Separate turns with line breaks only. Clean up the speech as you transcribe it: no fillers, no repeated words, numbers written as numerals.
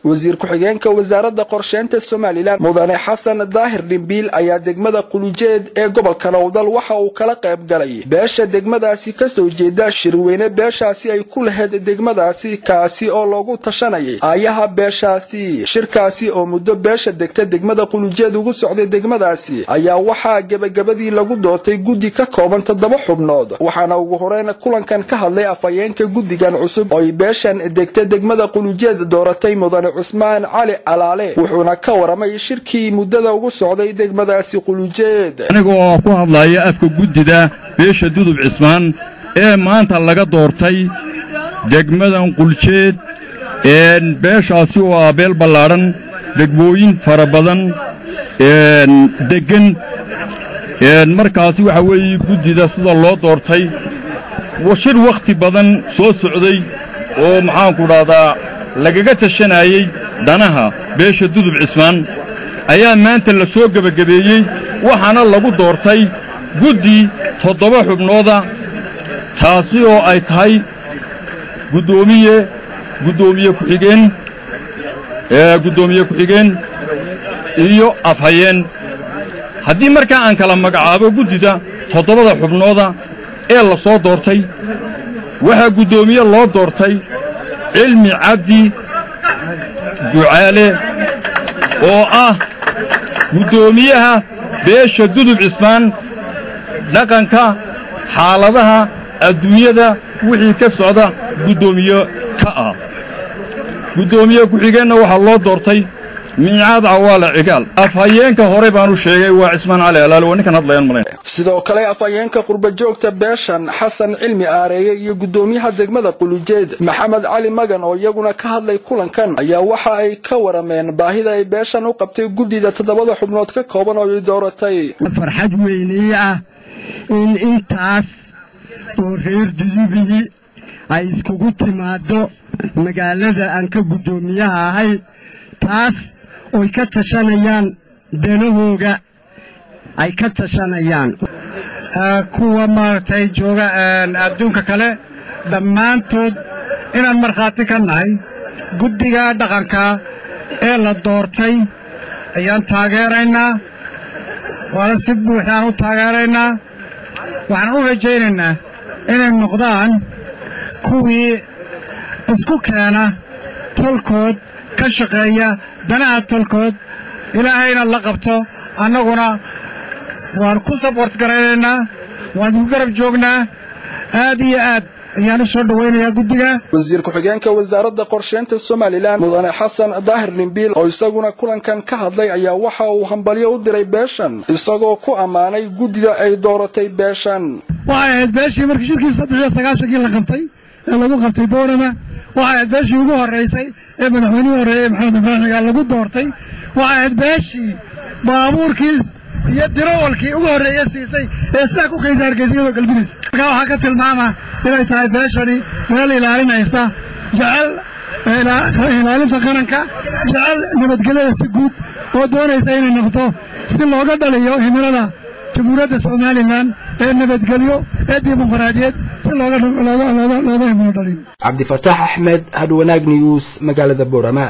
wasiir ku-xigeenka wasaaradda qorsheynta Soomaaliland mudane Xasan Daahir Dhimbiil ayaa degmada Qulujeed ee gobolka Nowdal waxa uu kala qayb galay beesha degmadaasi ka soo jeeda shirweyne beeshaasi ay ku lahayd degmadaasi kaasi oo loogu tashanayay ayaha beeshaasi shirkaasi oo muddo beesha degta degmada Qulujeed ugu socday degmadaasi ayaa waxa gabagabadii lagu doortay guddi ka kooban 7 xubnood waxaana ugu horeyn kulankan ka hadlay afayeenka guddigan cusub oo beeshan degta degmada Qulujeed dooratay mudane Usmaan Cali Alaale wuxuuna ka waramay shirkii muddada ugu socday degmadaasi Qulujeed
anigoo ku hadlaya afka guddida beesha Dudub Cismaan ee maanta laga doortay degmadan Qulujeed beeshaasi oo beel ballaaran degmooyin fara badan degan markaasi waxa weeye guddida sida loo doortay washir waqti badan soo socday oo maxaan ku dhahdaa lagaga tashanayay danaha beesha Dudub Cismaan ayaa maanta la soo gabagabeeyay waxaana lagu doortay guddi 7 xubnooda taasi oo ay tahay gudoomiye ku-xigeen iyo afhayeen haddii markaa aan kala magacaabo guddida 7 xubnooda ee la soo doortay waxa gudoomiye loo doortay Cilmi Cabdi Ducaale oo gudoomiyaha beesha Dudub Cismaan dhaqanka xaaladaha adduunyada wixii ka socda gudoomiye ku-xigeenna waxa loo doortay Miicaad Cawaale Cigaal afhayeenka hore baan u sheegay waa Cismaan Cali Alaale oo ninkan hadlayaan maleen
sidoo kale afhayeenka qurba joogta beeshan Xasan Cilmi Aareeye iyo gudoomiyaha degmada Qulujeed Maxamed Cali Magan oo iyaguna ka hadlay kulankan ayaa waxa ay ka warameen baahida ay beeshan u qabtay guddida 7 xubnood ka kooban oo ay dooratay
farxad weyn ah in intaas oo reer Dudubi ay iskugu timaado magaalada aan ka gudoomiyaha ahay taas oo ka tashanayaan danahooga ay ka tashanayaan kuwa maartay jooga adduunka kale dhammaantood inaan markhaati ka nahay guddiga dhaqanka ee la doortay ayaan taageeraynaa waana si buuxaan u taageeraynaa waxaan u rajaynaynaa inay noqdaan kuwii isku keena tolkood ka shaqeeya danaha tolkood ilaahayna la qabto annaguna waan ku support garanaynaa waan ku garab joognaa aad iyo aad ayaan u soo dhawaynayaa guddiga
wasiir ku-xigeenka wasaaradda qorsheynta Soomaaliland mudane Xasan Daahir Dhimbiil oo isaguna kulankan ka hadlay ayaa waxa uu hambalyo u diray beeshan isagoo ku amaanay guddida ay dooratay beeshan
waxay beeshii markii shirkii 9 la qabtay ee lagu qabtay Boorama waxay beeshii ugu horeysay ee madaxweynaha hore Maxamed Ibrahim lagu doortay waxay beeshii baabuurkiis iyo dirawalkii ugu horeeyay siisay ee sax ku kaysaar geesiyo galbiis waxa ka tilmaama inay tahay beeshani meel ilaalinaysa jacayl ilaalinta qaranka jacayl nabadgelyada si guud oo doonaysa inay noqoto si looga dhaliyo himilada jamhuuriyadda Soomaaliland ee nabadgelyo ee dimuqraadiyad si looga himilo dhaliyo
Cabdi Fataax Axmed Hadwanaag News magaalada Boorama